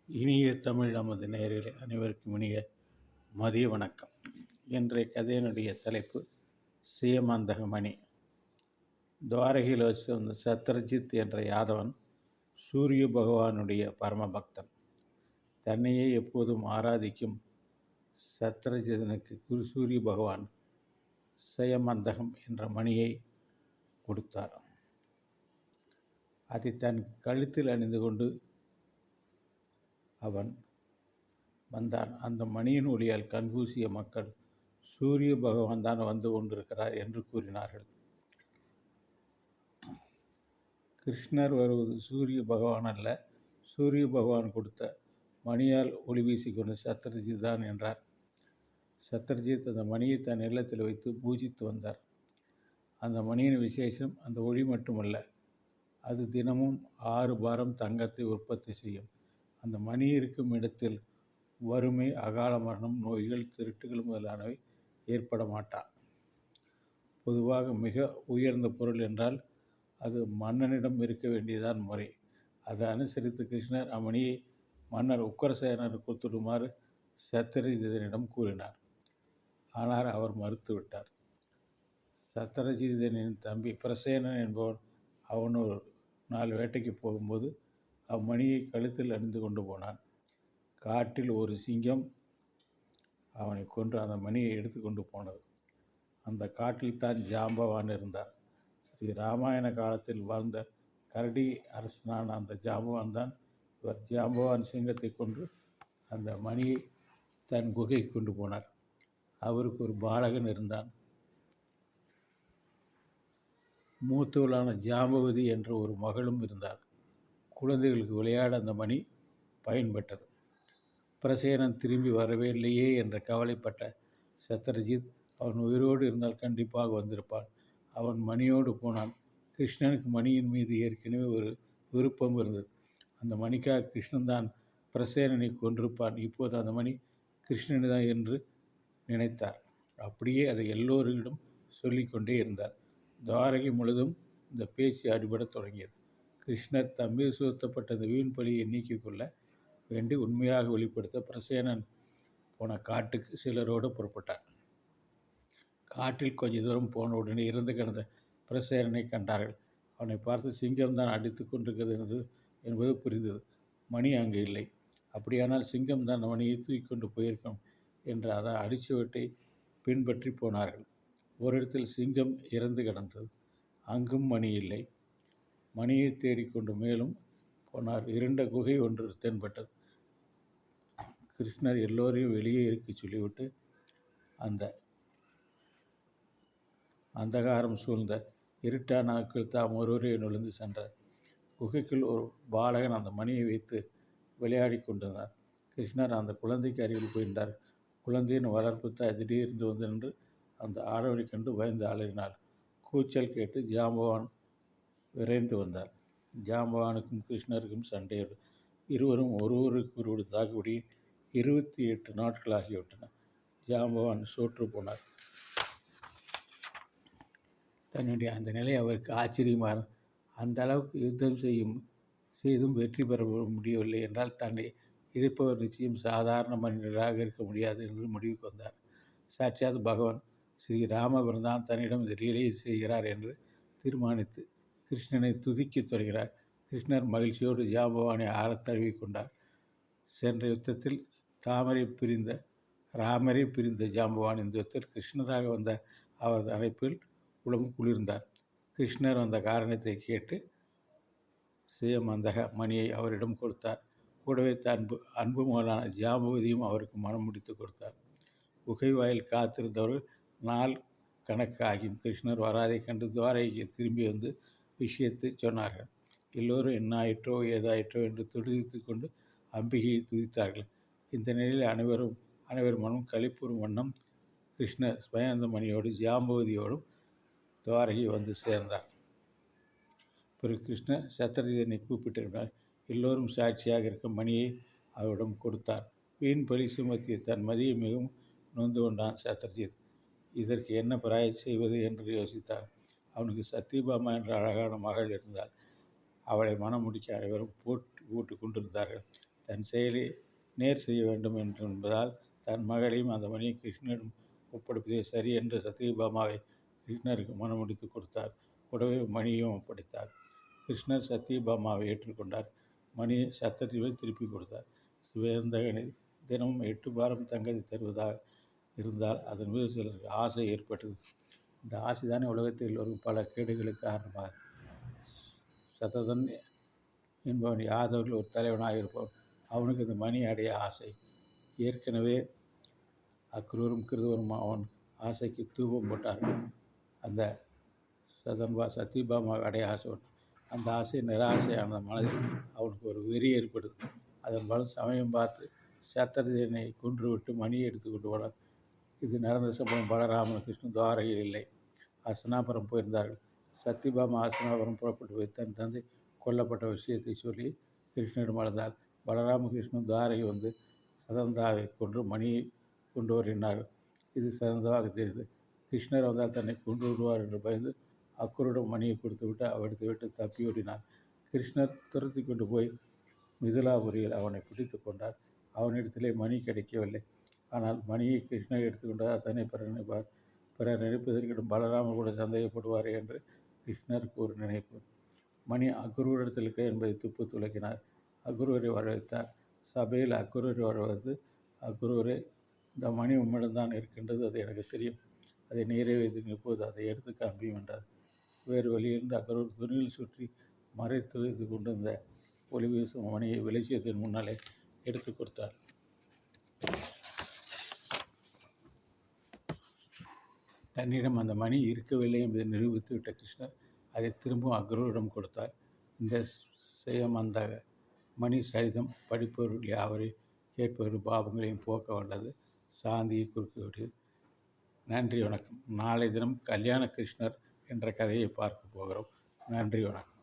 இனிய தமிழ் நமது நேயர்களே அனைவருக்கும் இனிய மதிய வணக்கம். இன்றைய கதையினுடைய தலைப்பு சீயமாந்தகமணி. துவாரகையில் வசித்த சத்ரஜித் என்ற யாதவன் சூரிய பகவானுடைய பரமபக்தன். தன்னையே எப்போதும் ஆராதிக்கும் சத்ரஜிதனுக்கு சூரிய பகவான் சயமந்தகம் என்ற மணியை கொடுத்தார். அதை தன் கழுத்தில் அணிந்து கொண்டு அவன் வந்தான். அந்த மணியின் ஒளியால் கண்கூசிய மக்கள் சூரிய பகவான் தான் வந்து கொண்டிருக்கிறார் என்று கூறினார்கள். கிருஷ்ணர் வருவது சூரிய பகவான் அல்ல, சூரிய பகவான் கொடுத்த மணியால் ஒளி வீசிக்கொண்டு சத்ரஜித் தான் என்றார். சத்ரஜித் அந்த மணியை தன் இல்லத்தில் வைத்து பூஜித்து வந்தார். அந்த மணியின் விசேஷம் அந்த ஒளி மட்டுமல்ல, அது தினமும் 6 பாரம் தங்கத்தை உற்பத்தி செய்யும். அந்த மணி இருக்கும் இடத்தில் வறுமை, அகால மரணம், நோய்கள், திருட்டுகள் முதலானவை ஏற்பட மாட்டா. பொதுவாக மிக உயர்ந்த பொருள் என்றால் அது மன்னனிடம் இருக்க வேண்டியதான் முறை. அதை அனுசரித்து கிருஷ்ணர் அம்மணியை மன்னர் உக்கரசேனர் கொடுத்துடுமாறு சத்ரஜிதனிடம் கூறினார். ஆனால் அவர் மறுத்துவிட்டார். சத்ரஜிதனின் தம்பி பிரசேனன் என்பவன் அவன் ஒரு நாள் வேட்டைக்கு போகும்போது அம்மணியை கழுத்தில் அணிந்து கொண்டு போனான். காட்டில் ஒரு சிங்கம் அவனை கொன்று அந்த மணியை எடுத்து கொண்டு போனது. அந்த காட்டில் தான் ஜாம்பவான் இருந்தார். ஸ்ரீ ராமாயண காலத்தில் வாழ்ந்த கரடி அரசனான அந்த ஜாம்பவான் தான் இவர். ஜாம்பவான் சிங்கத்தை கொன்று அந்த மணியை தன் குகைக்கு கொண்டு போனார். அவருக்கு ஒரு பாலகன் இருந்தான். மூத்தவளான ஜாம்பவதி என்ற ஒரு மகளும் இருந்தார். குழந்தைகளுக்கு விளையாட அந்த மணி பயன்பட்டது. பிரசேனன் திரும்பி வரவே இல்லையே என்ற கவலைப்பட்ட சத்ரஜித் அவன் உயிரோடு இருந்தால் கண்டிப்பாக வந்திருப்பான். அவன் மணியோடு போனான். கிருஷ்ணனுக்கு மணியின் மீது ஏற்கனவே ஒரு விருப்பம் இருந்தது. அந்த மணிக்காக கிருஷ்ணன் தான் பிரசேனனை கொன்றிருப்பான். இப்போது அந்த மணி கிருஷ்ணன் தான் என்று நினைத்தார். அப்படியே அதை எல்லோரிடம் சொல்லிக்கொண்டே இருந்தார். துவாரகை முழுதும் இந்த பேச்சு அடிபடத் தொடங்கியது. கிருஷ்ணர் தம்மீது சுமத்தப்பட்ட அந்த வீண் பழியை நீக்கிக் கொள்ள வேண்டி உண்மையாக வெளிப்படுத்த பிரசேனன் போன காட்டுக்கு சிலரோடு புறப்பட்டார். காட்டில் கொஞ்ச தூரம் போன உடனே இறந்து கிடந்த பிரசேனனை கண்டார்கள். அவனை பார்த்து சிங்கம்தான் அடித்து கொண்டிருக்கிறது என்பது புரிந்தது. மணி அங்கு இல்லை. அப்படியானால் சிங்கம் தான் மணியை தூக்கி கொண்டு போயிருக்கும் என்று அதன் அடிச்சுவட்டை பின்பற்றி போனார்கள். ஒரு இடத்தில் சிங்கம் இறந்து கிடந்தது. அங்கும் மணி இல்லை. மணியை தேடிக்கொண்டு மேலும் போனார். இருண்ட குகை ஒன்று தென்பட்டது. கிருஷ்ணர் எல்லோரையும் வெளியே இருக்க சொல்லிவிட்டு அந்த அந்தகாரம் சூழ்ந்த இருட்டான நாட்கள் தாம் ஒருவரே நுழைந்து சென்றார். குகைக்குள் ஒரு பாலகன் அந்த மணியை வைத்து விளையாடி கொண்டிருந்தார். கிருஷ்ணர் அந்த குழந்தைக்கு அருகில் போயிருந்தார். குழந்தையின் வளர்ப்பு தாய் திடீர்ந்து வந்து நின்று அந்த ஆடவனை கண்டு பயந்து அலறினார். கூச்சல் கேட்டு ஜாம்பவான் விரைந்து வந்தார். ஜாம்பவானுக்கும் கிருஷ்ணருக்கும் சண்டை. இருவரும் ஒருவருக்கு தாக்குபடி 28 நாட்களாகிவிட்டன. ஜாம்பவான் சோற்று போனார். தன்னுடைய அந்த நிலை அவருக்கு ஆச்சரியமாக, அந்த அளவுக்கு யுத்தம் செய்தும் வெற்றி பெற முடியவில்லை என்றால் தன்னை எதிர்ப்பவர் நிச்சயம் சாதாரண மனிதராக இருக்க முடியாது என்று முடிவுக்கு வந்தார். சாட்சாத் பகவான் ஸ்ரீ ராமபிரான் தான் தன்னிடம் இந்த லீலையை செய்கிறார் என்று தீர்மானித்து கிருஷ்ணனை துதிக்கத் தொடங்கினார். கிருஷ்ணர் மகிழ்ச்சியோடு ஜாம்பவானை ஆறத் தழுவி கொண்டார். சென்ற யுத்தத்தில் ராமரை பிரிந்த ஜாம்பவான் இந்த யுத்தத்தில் கிருஷ்ணராக வந்த அவரது அழைப்பில் உலகம் குளிர்ந்தார். கிருஷ்ணர் வந்த காரணத்தை கேட்டு சீயமந்தக மணியை அவரிடம் கொடுத்தார். கூடவே அன்பு மகளான ஜாம்பவதியும் அவருக்கு மனம் முடித்து கொடுத்தார். குகை வாயில் காத்திருந்தவர்கள் நாள் கணக்காகியும் கிருஷ்ணர் வராதை கண்டு துவாரகைக்கு திரும்பி வந்து விஷயத்தை சொன்னார்கள். எல்லோரும் என்ன ஆயிற்றோ ஏதாயிற்றோ என்று துடித்து கொண்டு அம்பிகையை துதித்தார்கள். இந்த நிலையில் அனைவர் மனம் களிப்புறும் வண்ணம் கிருஷ்ணர் ஸ்வயந்த மணியோடு ஜாம்பவதியோடும் துவாரகை வந்து சேர்ந்தார். பிறகு கிருஷ்ணர் சத்ரஜிதனை கூப்பிட்டிருந்தார். எல்லோரும் சாட்சியாக இருக்க மணியை அவரிடம் கொடுத்தார். வீண் பழி சுமத்திய தன் மதியை மிகவும் நொந்து கொண்டான் சத்ரஜித். இதற்கு என்ன பிராயச் செய்வது என்று யோசித்தார். அவனுக்கு சத்யபாமா என்ற அழகான மகள் இருந்தாள். அவளை மனம் முடிக்க அனைவரும் போட்டு கொண்டிருந்தார்கள். தன் செயலை நேர் செய்ய வேண்டும் என்பதால் தன் மகளையும் அந்த மணியை கிருஷ்ணரிடம் ஒப்படைப்பதே சரி என்று சத்யபாமாவை கிருஷ்ணருக்கு மனமுடித்து கொடுத்தார். கூடவே மணியையும் ஒப்படைத்தார். கிருஷ்ணர் சத்யபாமாவை ஏற்றுக்கொண்டார். மணியை சத்தத்தில் திருப்பி கொடுத்தார். சிவந்தகனை தினமும் 8 பாரம் தங்கத்தை தருவதாக இருந்தால் அதன் மீது சிலருக்கு ஆசை ஏற்பட்டது. இந்த ஆசைதானே உலகத்தில் வரும் பல கேடுகளுக்கு காரணமாக. சததன் என்பவன் யாதவர்கள் ஒரு தலைவனாக இருப்பவன். அவனுக்கு இந்த மணி அடைய ஆசை. ஏற்கனவே அக்ரூரும் கிருதவரும் அவன் ஆசைக்கு தூபம் போட்டார்கள். அந்த சத்யபாமா அடைய ஆசைப்பட்டான். அந்த ஆசை நிராசையான மனதில் அவனுக்கு ஒரு வெறி ஏற்படுது. அதன் பலம் சமயம் பார்த்து சத்திரஜனை கொன்றுவிட்டு மணியை எடுத்து கொண்டு போனார். இது நடந்த சம்பவம் பலராமன் கிருஷ்ணன் துவாரகையில் இல்லை, ஹஸ்தினாபுரம் போயிருந்தார்கள். சத்யபாமா ஹஸ்தினாபுரம் புறப்பட்டு போய் தன் தந்தை கொல்லப்பட்ட விஷயத்தை சொல்லி கிருஷ்ணனிடம் அழுந்தார். பலராமகிருஷ்ணன் துவாரகை வந்து சதந்தாவை கொன்று மணியை கொண்டு வருகிறார்கள். இது சதந்தாவாக தெரிந்தது. கிருஷ்ணர் வந்தால் தன்னை கொன்று விடுவார் என்று பயந்து அக்ரூரிடம் மணியை கொடுத்துவிட்டு அவடுத்து விட்டு தப்பி ஓடினார். கிருஷ்ணர் துரத்தி கொண்டு போய் மிதிலாபுரியில் அவனை பிடித்து கொண்டார். அவனிடத்திலே மணி கிடைக்கவில்லை. ஆனால் மணியை கிருஷ்ணர் எடுத்துக்கொண்டார். தன்னை பிறர் நினைப்பதற்கிடம் பலராமர் கூட சந்தேகப்படுவாரே என்று கிருஷ்ணருக்கு ஒரு நினைப்பு. மணி அக்ரூரிடத்தில் இருக்க என்பதை துப்பு துளக்கினார். அக்ரூரை வரவைத்தார். சபையில் அக்ரூரை வரவைத்து, அக்ரூரே, இந்த மணி உம்மிடம்தான் இருக்கின்றது, அது எனக்கு தெரியும். அதை நீரே வைத்து இப்போது அதை எடுத்து காண்பியும் என்றார். வேறு வழியிலிருந்து அக்ரூர் துணியில் சுற்றி மறைத்து வைத்து கொண்டிருந்த ஒளி வீசும் மணியை வெளிச்சத்தின் முன்னாலே எடுத்து கொடுத்தார். தன்னிடம் அந்த மணி இருக்கவில்லை என்பதை நிரூபித்து விட்ட கிருஷ்ணர் அதை திரும்பவும் அக்ரூரிடம் கொடுத்தார். இந்த செய்யம் அந்த மணி சரிதம் படிப்பவர்கள் யாவரையும் கேட்பவர்கள் பாவங்களையும் போக்க வல்லது, சாந்தியை குறுக்கிவிட்டது. நன்றி, வணக்கம். நாளை தினம் கல்யாண கிருஷ்ணர் என்ற கதையை பார்க்க போகிறோம். நன்றி, வணக்கம்.